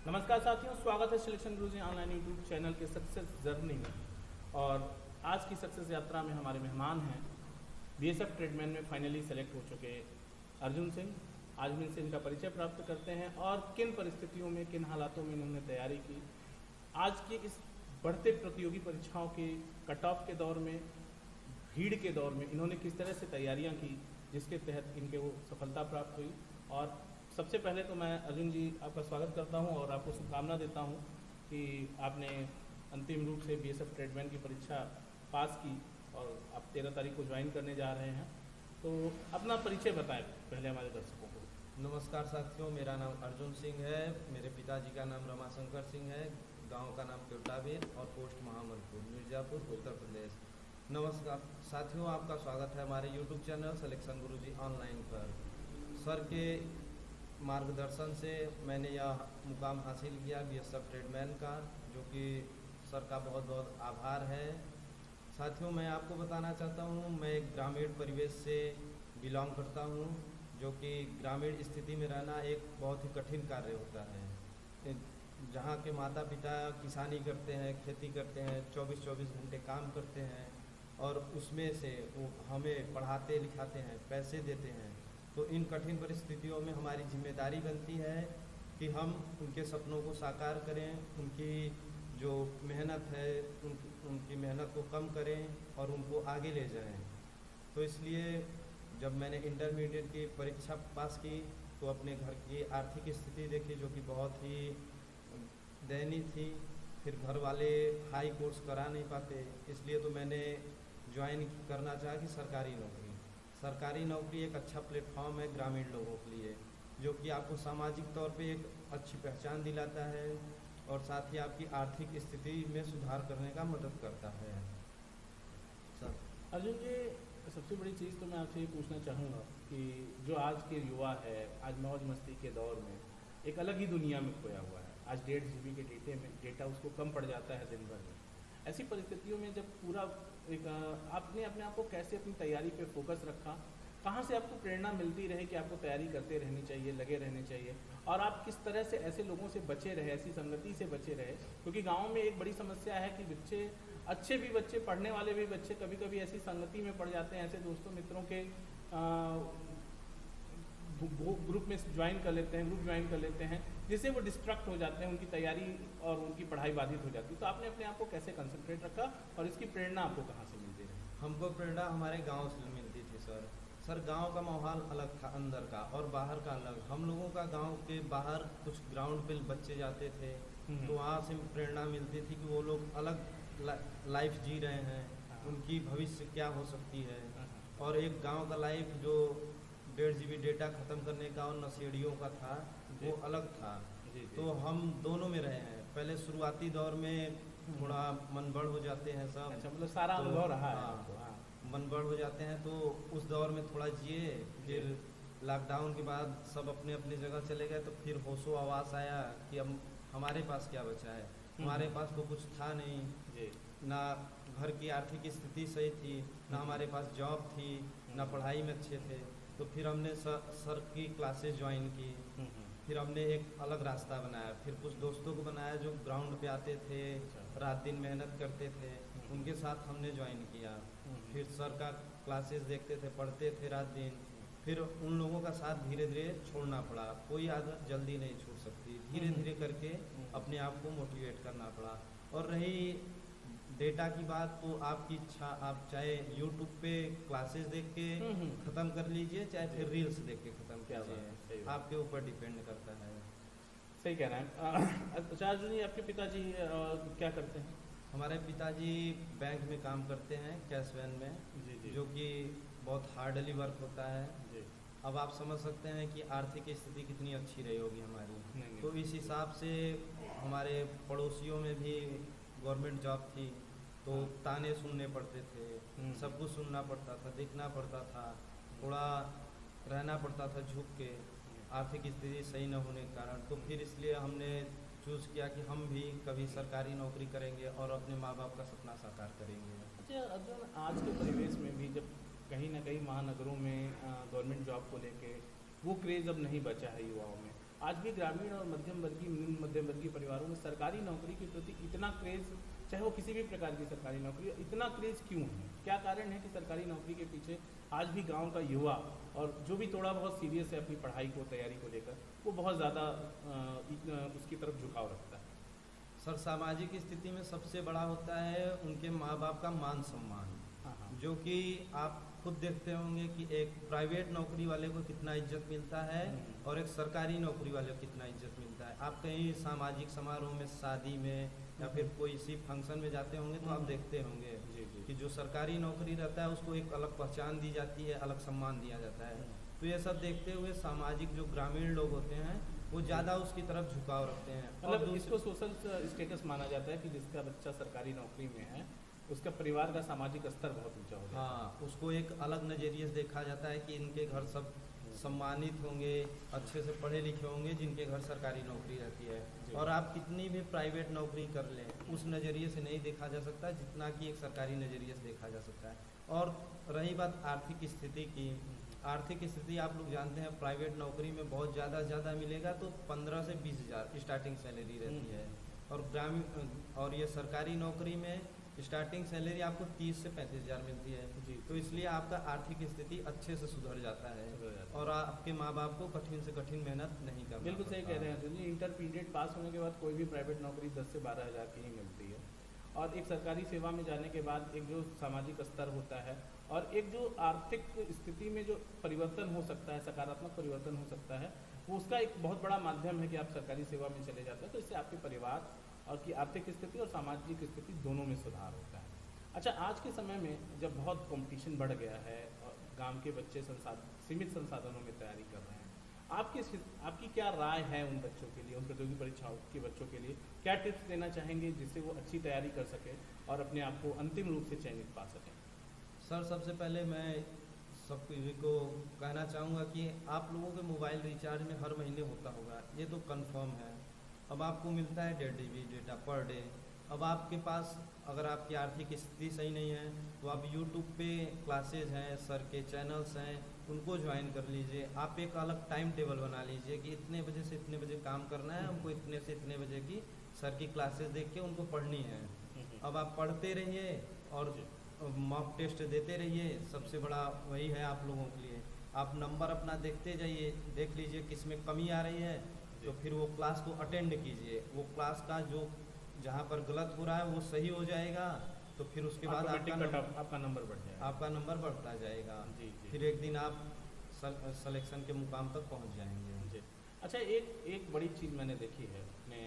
नमस्कार साथियों, स्वागत है सिलेक्शन गुरुजी ऑनलाइन यूट्यूब चैनल के सक्सेस जर्नी में। और आज की सक्सेस यात्रा में हमारे मेहमान हैं बीएसएफ ट्रेडमैन में फाइनली सेलेक्ट हो चुके अर्जुन सिंह। आज हम इनसे इनका परिचय प्राप्त करते हैं और किन परिस्थितियों में, किन हालातों में इन्होंने तैयारी की। आज की इस बढ़ते प्रतियोगी परीक्षाओं के कट ऑफ के दौर में, भीड़ के दौर में इन्होंने किस तरह से तैयारियाँ की जिसके तहत इनके वो सफलता प्राप्त हुई। और सबसे पहले तो मैं अर्जुन जी आपका स्वागत करता हूं और आपको शुभकामना देता हूं कि आपने अंतिम रूप से बीएसएफ ट्रेडमैन की परीक्षा पास की और आप 13 तारीख को ज्वाइन करने जा रहे हैं। तो अपना परिचय बताएं पहले हमारे दर्शकों को। नमस्कार साथियों, मेरा नाम अर्जुन सिंह है। मेरे पिताजी का नाम रमाशंकर सिंह है। गांव का नाम केवटाबीर और पोस्ट महामलपुर, मिर्ज़ापुर, उत्तर प्रदेश। नमस्कार साथियों, आपका स्वागत है हमारे यूट्यूब चैनल सिलेक्शन गुरुजी ऑनलाइन पर। सर के मार्गदर्शन से मैंने यह मुकाम हासिल किया बीएसएफ ट्रेडमैन का, जो कि सर का बहुत बहुत आभार है। साथियों, मैं आपको बताना चाहता हूँ, मैं एक ग्रामीण परिवेश से बिलोंग करता हूँ, जो कि ग्रामीण स्थिति में रहना एक बहुत ही कठिन कार्य होता है। जहाँ के माता पिता किसानी करते हैं, खेती करते हैं, 24-24 घंटे काम करते हैं और उसमें से वो हमें पढ़ाते लिखाते हैं, पैसे देते हैं। तो इन कठिन परिस्थितियों में हमारी जिम्मेदारी बनती है कि हम उनके सपनों को साकार करें, उनकी जो मेहनत है उनकी मेहनत को कम करें और उनको आगे ले जाएं। तो इसलिए जब मैंने इंटरमीडिएट की परीक्षा पास की तो अपने घर की आर्थिक स्थिति देखी, जो कि बहुत ही दयनीय थी। फिर घर वाले हाई कोर्स करा नहीं पाते, इसलिए तो मैंने ज्वाइन करना चाहा कि सरकारी नौकरी। सरकारी नौकरी एक अच्छा प्लेटफॉर्म है ग्रामीण लोगों के लिए, जो कि आपको सामाजिक तौर पे एक अच्छी पहचान दिलाता है और साथ ही आपकी आर्थिक स्थिति में सुधार करने का मदद करता है। सर अर्जुन जी, सबसे बड़ी चीज़ तो मैं आपसे ये पूछना चाहूँगा कि जो आज के युवा है, आज मौज मस्ती के दौर में एक अलग ही दुनिया में खोया हुआ है। आज 1.5 GB के डेटा उसको कम पड़ जाता है दिन भर में। ऐसी परिस्थितियों में जब पूरा एक आपने अपने आप को कैसे अपनी तैयारी पे फोकस रखा, कहाँ से आपको प्रेरणा मिलती रहे कि आपको तैयारी करते रहनी चाहिए, लगे रहने चाहिए, और आप किस तरह से ऐसे लोगों से बचे रहे, ऐसी संगति से बचे रहे? क्योंकि गाँव में एक बड़ी समस्या है कि बच्चे, अच्छे भी बच्चे, पढ़ने वाले भी बच्चे कभी कभी ऐसी संगति में पड़ जाते हैं, ऐसे दोस्तों मित्रों के ग्रुप में ज्वाइन कर लेते हैं, ग्रुप ज्वाइन कर लेते हैं, जिससे वो डिस्ट्रैक्ट हो जाते हैं, उनकी तैयारी और उनकी पढ़ाई बाधित हो जाती है। तो आपने अपने आप को कैसे कंसंट्रेट रखा और इसकी प्रेरणा आपको कहाँ से मिलती रही? हमको प्रेरणा हमारे गांव से मिलती थी सर। गांव का माहौल अलग था, अंदर का और बाहर का अलग। हम लोगों का गांव के बाहर कुछ ग्राउंड पे बच्चे जाते थे, तो वहाँ से प्रेरणा मिलती थी कि वो लोग अलग लाइफ जी रहे हैं, उनकी भविष्य क्या हो सकती है। और एक गांव का लाइफ जो 1.5 GB डेटा ख़त्म करने का और नशेड़ियों का था, वो अलग था। तो हम दोनों में रहे हैं। पहले शुरुआती दौर में थोड़ा मनबड़ हो जाते हैं सब। अच्छा, मतलब सारा अनुभव रहा है आपको। हाँ, मनबड़ हो जाते हैं, तो उस दौर में थोड़ा जिए। फिर लॉकडाउन के बाद सब अपने अपनी जगह चले गए, तो फिर होशो आवास आया कि अब हमारे पास क्या बचा है। हमारे पास तो कुछ था नहीं, ना घर की आर्थिक स्थिति सही थी, ना हमारे पास जॉब थी, ना पढ़ाई में अच्छे थे। तो फिर हमने सर की क्लासेस ज्वाइन की। फिर हमने एक अलग रास्ता बनाया। फिर कुछ दोस्तों को बनाया जो ग्राउंड पे आते थे, रात दिन मेहनत करते थे, उनके साथ हमने ज्वाइन किया। फिर सर का क्लासेस देखते थे, पढ़ते थे रात दिन। फिर उन लोगों का साथ धीरे धीरे छोड़ना पड़ा। कोई आदत जल्दी नहीं छूट सकती, धीरे धीरे करके अपने आप को मोटिवेट करना पड़ा। और रही डेटा की बात, तो आपकी इच्छा, आप चाहे यूट्यूब पे क्लासेस देख के ख़त्म कर लीजिए, चाहे फिर रील्स देख के ख़त्म कीजिए, आपके ऊपर डिपेंड करता है। सही कह रहे हैं। अच्छा अर्जुन जी, आपके पिताजी क्या करते हैं? हमारे पिताजी बैंक में काम करते हैं, कैश वैन में। जी। जो कि बहुत हार्डली वर्क होता है। जी। अब आप समझ सकते हैं कि आर्थिक स्थिति कितनी अच्छी रही होगी हमारी। नहीं। तो इस हिसाब से हमारे पड़ोसियों में भी गवर्नमेंट जॉब थी, तो ताने सुनने पड़ते थे, सब कुछ सुनना पड़ता था, देखना पड़ता था, थोड़ा रहना पड़ता था झुक के, आर्थिक स्थिति सही न होने के कारण। तो फिर इसलिए हमने चूज़ किया कि हम भी कभी सरकारी नौकरी करेंगे और अपने माँ बाप का सपना साकार करेंगे। अच्छा अर्जुन, आज के परिवेश में भी जब कहीं ना कहीं महानगरों में गवर्नमेंट जॉब को लेके वो क्रेज़ अब नहीं बचा है युवाओं में, आज भी ग्रामीण और मध्यम वर्गीय निम्न मध्यम वर्गीय परिवारों में सरकारी नौकरी के प्रति इतना क्रेज़, चाहे वो किसी भी प्रकार की सरकारी नौकरी, इतना क्रेज़ क्यों है? क्या कारण है कि सरकारी नौकरी के पीछे आज भी गांव का युवा और जो भी थोड़ा बहुत सीरियस है अपनी पढ़ाई को, तैयारी को लेकर, वो बहुत ज़्यादा उसकी तरफ झुकाव रखता है? सर, सामाजिक स्थिति में सबसे बड़ा होता है उनके माँ बाप का मान सम्मान, हाँ हाँ। जो कि आप खुद देखते होंगे कि एक प्राइवेट नौकरी वाले को कितना इज्जत मिलता है और एक सरकारी नौकरी वाले को कितना इज्जत मिलता है। आप कहीं सामाजिक समारोह में, शादी में या फिर कोई सी फंक्शन में जाते होंगे तो आप देखते होंगे जी जी। कि जो सरकारी नौकरी रहता है उसको एक अलग पहचान दी जाती है, अलग सम्मान दिया जाता है। तो ये सब देखते हुए सामाजिक जो ग्रामीण लोग होते हैं वो ज़्यादा उसकी तरफ झुकाव रखते हैं। मतलब इसको सोशल स्टेटस माना जाता है कि जिसका बच्चा सरकारी नौकरी में है उसका परिवार का सामाजिक स्तर बहुत ऊंचा हो जाता है। हाँ, उसको एक अलग नज़रिए से देखा जाता है कि इनके घर सब सम्मानित होंगे, अच्छे से पढ़े लिखे होंगे जिनके घर सरकारी नौकरी रहती है। और आप कितनी भी प्राइवेट नौकरी कर लें, उस नज़रिए से नहीं देखा जा सकता जितना कि एक सरकारी नज़रिए से देखा जा सकता है। और रही बात आर्थिक स्थिति की, आर्थिक स्थिति आप लोग जानते हैं प्राइवेट नौकरी में बहुत ज़्यादा मिलेगा तो 15 से 20 हज़ार स्टार्टिंग सैलरी रहती है। और ग्रामीण और ये सरकारी नौकरी में स्टार्टिंग सैलरी आपको 30 से 35 हज़ार मिलती है जी। तो इसलिए आपका आर्थिक स्थिति अच्छे से सुधर जाता है और आपके माँ बाप को कठिन से कठिन मेहनत नहीं करना। बिल्कुल सही कह रहे हैं अर्जुन जी। इंटरमीडिएट पास होने के बाद कोई भी प्राइवेट नौकरी 10 से 12 हज़ार की ही मिलती है और एक सरकारी सेवा में जाने के बाद एक जो सामाजिक स्तर होता है और एक जो आर्थिक स्थिति में जो परिवर्तन हो सकता है, सकारात्मक परिवर्तन हो सकता है, वो उसका एक बहुत बड़ा माध्यम है कि आप सरकारी सेवा में चले जाते हैं। तो इससे आपके परिवार और की आर्थिक स्थिति और सामाजिक स्थिति दोनों में सुधार होता है। अच्छा, आज के समय में जब बहुत कंपटीशन बढ़ गया है और गांव के बच्चे सीमित संसाधनों में तैयारी कर रहे हैं, आपकी क्या राय है उन बच्चों के लिए, उन प्रतियोगी परीक्षाओं के बच्चों के लिए? क्या टिप्स देना चाहेंगे जिससे वो अच्छी तैयारी कर सकें और अपने आप को अंतिम रूप से चयनित पा सकें? सर, सबसे पहले मैं सब को कहना चाहूँगा कि आप लोगों के मोबाइल रिचार्ज में हर महीने होता होगा, ये तो कंफर्म है। अब आपको मिलता है 1.5 GB डेटा पर डे। अब आपके पास अगर आपकी आर्थिक स्थिति सही नहीं है तो आप यूट्यूब पे क्लासेज हैं, सर के चैनल्स हैं, उनको ज्वाइन कर लीजिए। आप एक अलग टाइम टेबल बना लीजिए कि इतने बजे से इतने बजे काम करना है, हमको इतने से इतने बजे की सर की क्लासेस देख के उनको पढ़नी है। अब आप पढ़ते रहिए और मॉक टेस्ट देते रहिए। सबसे बड़ा वही है आप लोगों के लिए। आप नंबर अपना देखते जाइए, देख लीजिए किस में कमी आ रही है तो फिर वो क्लास को अटेंड कीजिए। वो क्लास का जो जहाँ पर गलत हो रहा है वो सही हो जाएगा तो फिर उसके बाद आपका नंबर बढ़ जाएगा, आपका नंबर बढ़ता जाएगा। जी जी। फिर एक दिन आप सिलेक्शन के मुकाम तक पहुँच जाएंगे। जी। अच्छा, एक बड़ी चीज़ मैंने देखी है अपने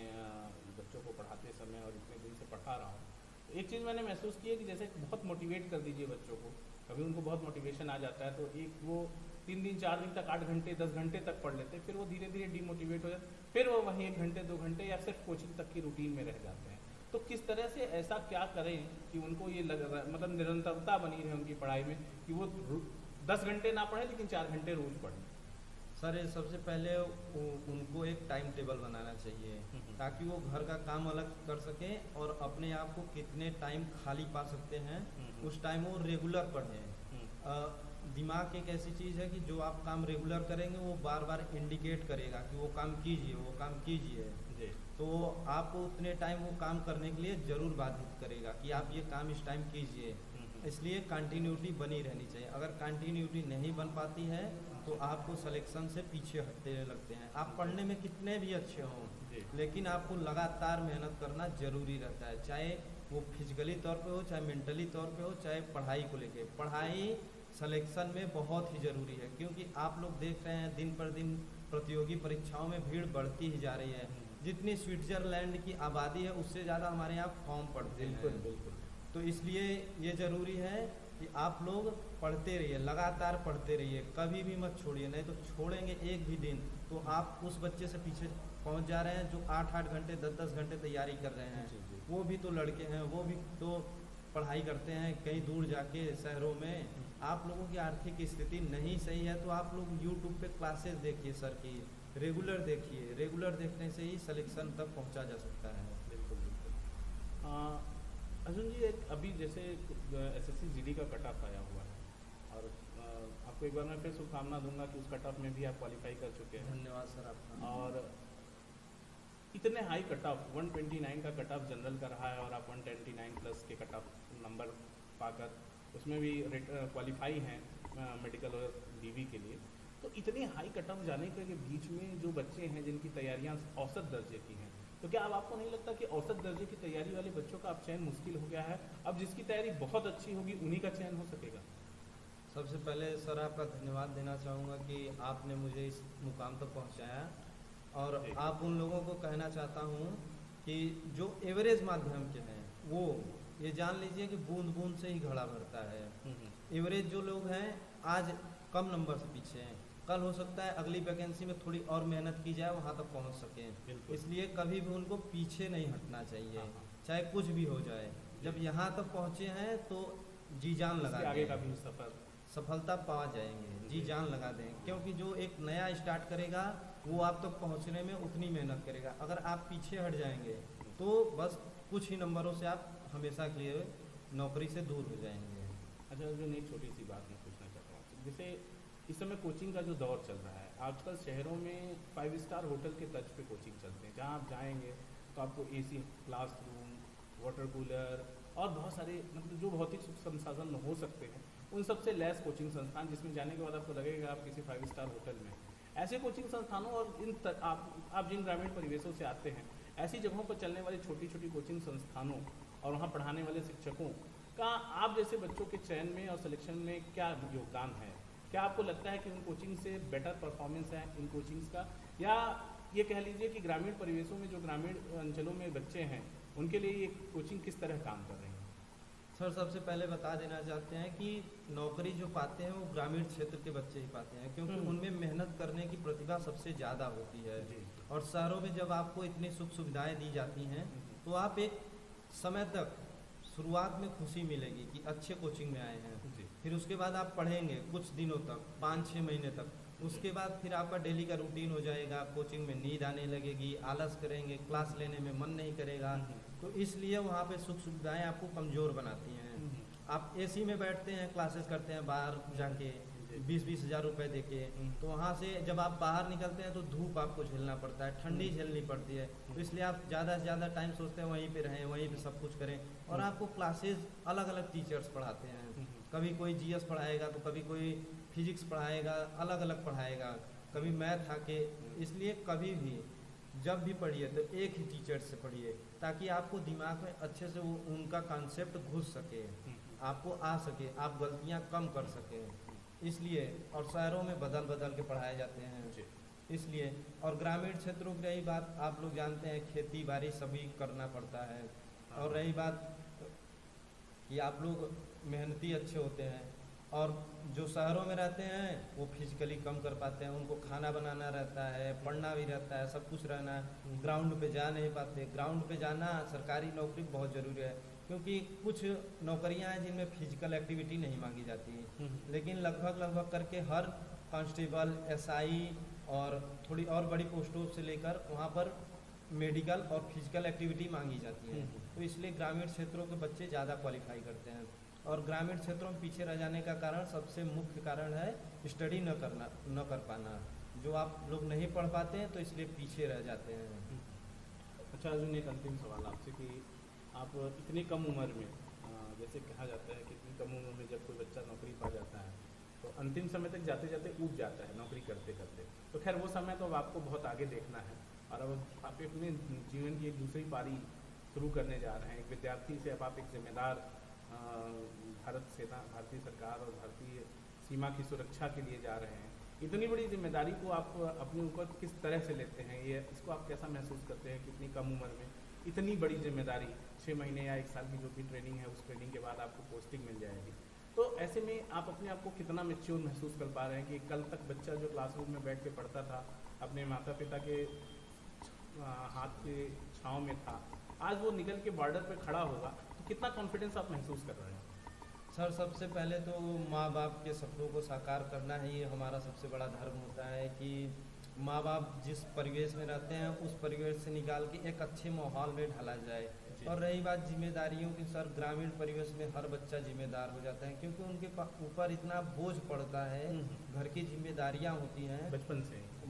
बच्चों को पढ़ाते समय और इतने दिन से पढ़ा रहा हूँ, एक चीज़ मैंने महसूस की है कि जैसे बहुत मोटिवेट कर दीजिए बच्चों को, कभी उनको बहुत मोटिवेशन आ जाता है तो एक वो 3 दिन 4 दिन तक 8 घंटे 10 घंटे तक पढ़ लेते हैं, फिर वो धीरे धीरे डीमोटिवेट हो जाते, फिर वो वहीं 1 घंटे 2 घंटे या सिर्फ कोचिंग तक की रूटीन में रह जाते हैं। तो किस तरह से ऐसा क्या करें कि उनको ये मतलब निरंतरता बनी रहे उनकी पढ़ाई में कि वो 10 घंटे ना पढ़ें लेकिन 4 घंटे रोज पढ़ें? सर, ये सबसे पहले उनको एक टाइम टेबल बनाना चाहिए ताकि वो घर का काम अलग कर सकें और अपने आप को कितने टाइम खाली पा सकते हैं उस टाइम वो रेगुलर पढ़ें। दिमाग एक ऐसी चीज़ है कि जो आप काम रेगुलर करेंगे वो बार बार इंडिकेट करेगा कि वो काम कीजिए, वो काम कीजिए। तो आपको उतने टाइम वो काम करने के लिए ज़रूर बाधित करेगा कि आप ये काम इस टाइम कीजिए। इसलिए कंटिन्यूटी बनी रहनी चाहिए। अगर कंटिन्यूटी नहीं बन पाती है तो आपको सिलेक्शन से पीछे हटते लगते हैं। आप पढ़ने में कितने भी अच्छे हों लेकिन आपको लगातार मेहनत करना ज़रूरी रहता है, चाहे वो फिजिकली तौर पे हो, चाहे मेंटली तौर पे हो, चाहे पढ़ाई को लेके। पढ़ाई सिलेक्शन में बहुत ही ज़रूरी है क्योंकि आप लोग देख रहे हैं दिन पर दिन प्रतियोगी परीक्षाओं में भीड़ बढ़ती ही जा रही है। जितनी स्विट्ज़रलैंड की आबादी है उससे ज़्यादा हमारे यहाँ फॉर्म पढ़ते हैं। बिल्कुल। तो इसलिए ये ज़रूरी है कि आप लोग पढ़ते रहिए, लगातार पढ़ते रहिए, कभी भी मत छोड़िए। नहीं तो छोड़ेंगे एक भी दिन तो आप उस बच्चे से पीछे पहुंच जा रहे हैं जो 8-8 घंटे 10-10 घंटे तैयारी कर रहे हैं। वो भी तो लड़के हैं, वो भी तो पढ़ाई करते हैं कहीं दूर जाके शहरों में। आप लोगों की आर्थिक स्थिति नहीं सही है तो आप लोग यूट्यूब पे क्लासेस देखिए सर की, रेगुलर देखिए। रेगुलर देखने से ही सिलेक्शन तक पहुंचा जा सकता है। बिल्कुल बिल्कुल। अर्जुन जी, एक अभी जैसे SSC GD का कट ऑफ आया हुआ है और आपको एक बार मैं फिर शुभकामना दूंगा कि उस कट ऑफ में भी आप क्वालिफाई कर चुके हैं। धन्यवाद सर आपका। और इतने हाई कट ऑफ 129 का कट ऑफ जनरल का रहा है और आप 129 प्लस के कट ऑफ नंबर पाकर उसमें भी क्वालिफाई हैं मेडिकल और डीवी के लिए। तो इतने हाई कट ऑफ जाने के बीच में जो बच्चे हैं जिनकी तैयारियां औसत दर्जे की हैं, तो क्या अब आपको नहीं लगता कि औसत दर्जे की तैयारी वाले बच्चों का अब चयन मुश्किल हो गया है? अब जिसकी तैयारी बहुत अच्छी होगी उन्हीं का चयन हो सकेगा। सबसे पहले सर आपका धन्यवाद देना चाहूँगा कि आपने मुझे इस मुकाम तक पहुँचाया, और आप उन लोगों को कहना चाहता हूँ कि जो एवरेज माध्यम के हैं वो ये जान लीजिए कि बूंद बूंद से ही घड़ा भरता है। एवरेज जो लोग हैं आज कम नंबर से पीछे हैं, कल हो सकता है अगली वैकेंसी में थोड़ी और मेहनत की जाए वहाँ तक पहुँच सकें। इसलिए कभी भी उनको पीछे नहीं हटना चाहिए, चाहे कुछ भी हो जाए। जब यहाँ तक पहुँचे हैं तो जी जान लगा आगे दें, का भी सफलता पा जाएंगे, जी जान लगा दें। क्योंकि जो एक नया स्टार्ट करेगा वो आप तक पहुँचने में उतनी मेहनत करेगा। अगर आप पीछे हट जाएंगे तो बस कुछ ही नंबरों से आप हमेशा के लिए नौकरी से दूर हो जाएंगे। अच्छा, जो एक छोटी सी बात मैं पूछना चाहता हूँ, जैसे इस समय कोचिंग का जो दौर चल रहा है, आजकल शहरों में 5 स्टार होटल के तर्ज पे कोचिंग चलते हैं, जहाँ आप जाएंगे तो आपको एसी क्लासरूम, वाटर कूलर और बहुत सारे मतलब जो भौतिक सुख संसाधन हो सकते हैं उन सबसे लेस कोचिंग संस्थान, जिसमें जाने के बाद आपको लगेगा आप किसी 5 स्टार होटल में। ऐसे कोचिंग संस्थानों और आप जिन ग्रामीण परिवेशों से आते हैं, ऐसी जगहों पर चलने वाली छोटी छोटी कोचिंग संस्थानों और वहाँ पढ़ाने वाले शिक्षकों का आप जैसे बच्चों के चयन में और सिलेक्शन में क्या योगदान है? क्या आपको लगता है कि उन कोचिंग से बेटर परफॉर्मेंस है इन कोचिंग्स का, या ये कह लीजिए कि ग्रामीण परिवेशों में जो ग्रामीण अंचलों में बच्चे हैं उनके लिए ये कोचिंग किस तरह काम कर रही है? सर सबसे पहले बता देना चाहते हैं कि नौकरी जो पाते हैं वो ग्रामीण क्षेत्र के बच्चे ही पाते हैं, क्योंकि उनमें मेहनत करने की प्रतिभा सबसे ज़्यादा होती है। और शहरों में जब आपको इतनी सुख सुविधाएं दी जाती हैं तो आप एक समय तक शुरुआत में खुशी मिलेगी कि अच्छे कोचिंग में आए हैं, फिर उसके बाद आप पढ़ेंगे कुछ दिनों तक, 5-6 महीने तक, उसके बाद फिर आपका डेली का रूटीन हो जाएगा, कोचिंग में नींद आने लगेगी, आलस करेंगे, क्लास लेने में मन नहीं करेगा। तो इसलिए वहाँ पे सुख सुविधाएं आपको कमज़ोर बनाती हैं। आप एसी में बैठते हैं, क्लासेस करते हैं बाहर जाके 20-20 हज़ार रुपये देके, तो वहाँ से जब आप बाहर निकलते हैं तो धूप आपको झेलना पड़ता है, ठंडी झेलनी पड़ती है। तो इसलिए आप ज़्यादा से ज़्यादा टाइम सोचते हैं वहीं पे रहें, वहीं पे सब कुछ करें। और आपको क्लासेस अलग अलग टीचर्स पढ़ाते हैं, कभी कोई जीएस पढ़ाएगा तो कभी कोई फिजिक्स पढ़ाएगा, अलग अलग पढ़ाएगा, कभी मैथ आके। इसलिए कभी भी जब भी पढ़िए तो एक ही टीचर से पढ़िए, ताकि आपको दिमाग में अच्छे से वो उनका कॉन्सेप्ट घुस सके, आपको आ सके, आप गलतियाँ कम कर सकें। इसलिए और शहरों में बदल बदल के पढ़ाए जाते हैं इसलिए। और ग्रामीण क्षेत्रों की रही बात, आप लोग जानते हैं खेती बाड़ी सभी करना पड़ता है। और रही बात कि आप लोग मेहनती अच्छे होते हैं, और जो शहरों में रहते हैं वो फिजिकली कम कर पाते हैं, उनको खाना बनाना रहता है, पढ़ना भी रहता है, सब कुछ रहना है, ग्राउंड पे जा नहीं पाते। ग्राउंड पे जाना सरकारी नौकरी बहुत ज़रूरी है, क्योंकि कुछ नौकरियां हैं जिनमें फिजिकल एक्टिविटी नहीं मांगी जाती, लेकिन लगभग करके हर कांस्टेबल, एसआई और थोड़ी और बड़ी पोस्टों से लेकर वहाँ पर मेडिकल और फिजिकल एक्टिविटी मांगी जाती है। तो इसलिए ग्रामीण क्षेत्रों के बच्चे ज़्यादा क्वालिफाई करते हैं। और ग्रामीण क्षेत्रों में पीछे रह जाने का कारण, सबसे मुख्य कारण है स्टडी न कर पाना। जो आप लोग नहीं पढ़ पाते हैं तो इसलिए पीछे रह जाते हैं। अच्छा अर्जुन, एक अंतिम सवाल आपसे कि आप इतनी कम उम्र में, जैसे कहा जाता है कि इतनी कम उम्र में जब कोई बच्चा नौकरी पा जाता है तो अंतिम समय तक जाते जाते ऊब जाता है नौकरी करते करते। तो खैर वो समय तो अब आपको बहुत आगे देखना है, और अब आप अपने जीवन की एक दूसरी पारी शुरू करने जा रहे हैं। एक विद्यार्थी से अब आप एक जिम्मेदार भारतीय सरकार और भारतीय सीमा की सुरक्षा के लिए जा रहे हैं। इतनी बड़ी जिम्मेदारी को आप अपने ऊपर किस तरह से लेते हैं, ये इसको आप कैसा महसूस करते हैं कि इतनी कम उम्र में इतनी बड़ी जिम्मेदारी, 6 महीने या 1 साल की जो भी ट्रेनिंग है उस ट्रेनिंग के बाद आपको पोस्टिंग मिल जाएगी। तो ऐसे में आप अपने आप को कितना मैच्योर महसूस कर पा रहे हैं कि कल तक बच्चा जो क्लासरूम में बैठ के पढ़ता था, अपने माता पिता के हाथ के छाँव में था, आज वो निकल के बॉर्डर पे खड़ा होगा, तो कितना कॉन्फिडेंस आप महसूस कर रहे हैं? सर सबसे पहले तो माँ बाप के सपनों को साकार करना ही हमारा सबसे बड़ा धर्म होता है कि माँ बाप जिस परिवेश में रहते हैं उस परिवेश से निकाल के एक अच्छे माहौल में ढाला जाए। जी। और रही बात जिम्मेदारियों की, सर ग्रामीण परिवेश में हर बच्चा जिम्मेदार हो जाता है क्योंकि उनके ऊपर इतना बोझ पड़ता है, घर की जिम्मेदारियाँ होती हैं,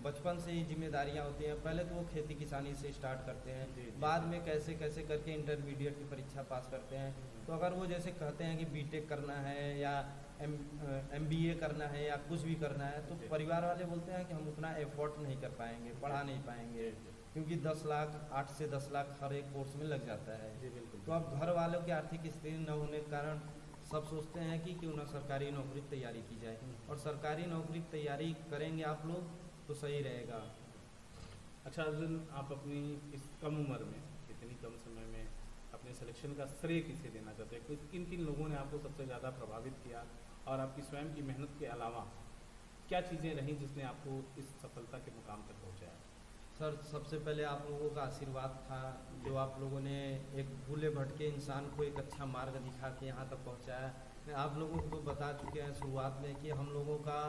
बचपन से ही जिम्मेदारियाँ होती हैं। पहले तो वो खेती किसानी से स्टार्ट करते हैं, जी, जी। बाद में कैसे कैसे करके इंटरमीडिएट की परीक्षा पास करते हैं। तो अगर वो जैसे कहते हैं कि बीटेक करना है या MBA करना है या कुछ भी करना है, तो जी। परिवार वाले बोलते हैं कि हम उतना एफर्ट नहीं कर पाएंगे, पढ़ा नहीं पाएंगे, क्योंकि 10 लाख 8 से 10 लाख हर एक कोर्स में लग जाता है। जी बिल्कुल। तो अब घर वालों की आर्थिक स्थिति न होने के कारण सब सोचते हैं कि क्यों ना सरकारी नौकरी की तैयारी की जाए, और सरकारी नौकरी की तैयारी करेंगे आप लोग तो सही रहेगा। अच्छा अर्जुन, आप अपनी इस कम उम्र में, इतनी कम समय में अपने सिलेक्शन का श्रेय किसे देना चाहते हैं? किन किन लोगों ने आपको सबसे ज़्यादा प्रभावित किया, और आपकी स्वयं की मेहनत के अलावा क्या चीज़ें रहीं जिसने आपको इस सफलता के मुकाम तक पहुँचाया? सर सबसे पहले आप लोगों का आशीर्वाद था, जो आप लोगों ने एक भूले भटके इंसान को एक अच्छा मार्ग दिखा के यहाँ तक पहुँचाया। मैं आप लोगों को बता चुके हैं शुरुआत में कि हम लोगों का,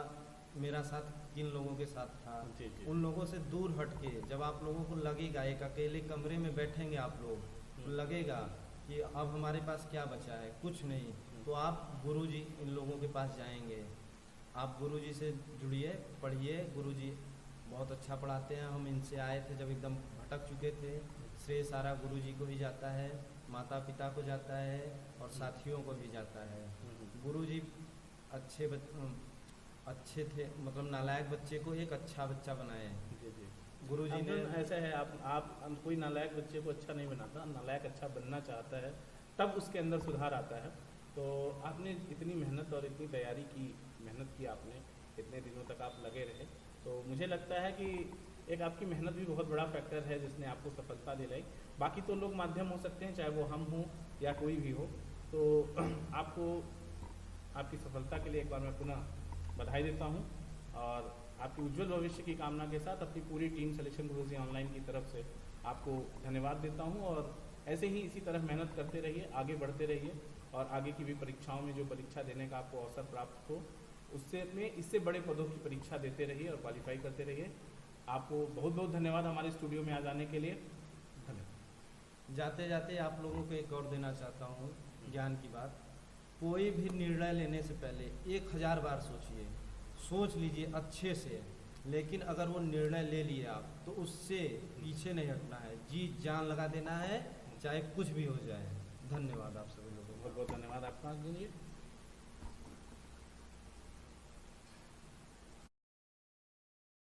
मेरा साथ किन लोगों के साथ था। जी, जी। उन लोगों से दूर हट के जब आप लोगों को लगेगा, एक अकेले कमरे में बैठेंगे आप लोग, तो लगेगा कि अब हमारे पास क्या बचा है, कुछ नहीं, तो आप गुरुजी इन लोगों के पास जाएंगे। आप गुरुजी से जुड़िए, पढ़िए, गुरुजी बहुत अच्छा पढ़ाते हैं। हम इनसे आए थे जब एकदम भटक चुके थे, श्रेय सारा गुरुजी को ही जाता है, माता पिता को जाता है और साथियों को भी जाता है। गुरुजी अच्छे थे, मतलब नालायक बच्चे को एक अच्छा बच्चा बनाए। जी जी। गुरुजी ने ऐसा है, आप कोई नालायक बच्चे को अच्छा नहीं बनाता, नालायक अच्छा बनना चाहता है, तब उसके अंदर सुधार आता है। तो आपने इतनी मेहनत और इतनी तैयारी की, मेहनत की आपने, इतने दिनों तक आप लगे रहे, तो मुझे लगता है कि एक आपकी मेहनत भी बहुत बड़ा फैक्टर है जिसने आपको सफलता दिलाई। बाकी तो लोग माध्यम हो सकते हैं, चाहे वो हम हों या कोई भी हो। तो आपको आपकी सफलता के लिए एक बार मैं पुनः बधाई देता हूं, और आपकी उज्जवल भविष्य की कामना के साथ अपनी पूरी टीम सिलेक्शन गुरुजी ऑनलाइन की तरफ से आपको धन्यवाद देता हूं। और ऐसे ही इसी तरह मेहनत करते रहिए, आगे बढ़ते रहिए, और आगे की भी परीक्षाओं में जो परीक्षा देने का आपको अवसर प्राप्त हो, उससे में इससे बड़े पदों की परीक्षा देते रहिए और क्वालिफाई करते रहिए। आपको बहुत बहुत धन्यवाद हमारे स्टूडियो में आ जाने के लिए। धन्यवाद। जाते जाते आप लोगों को एक और देना चाहता हूँ ज्ञान की बात। कोई भी निर्णय लेने से पहले 1000 बार सोचिए, सोच लीजिए अच्छे से, लेकिन अगर वो निर्णय ले लिए आप तो उससे पीछे नहीं हटना है, जी जान लगा देना है, चाहे कुछ भी हो जाए। धन्यवाद आप सभी लोगों को। बहुत बहुत धन्यवाद आपका।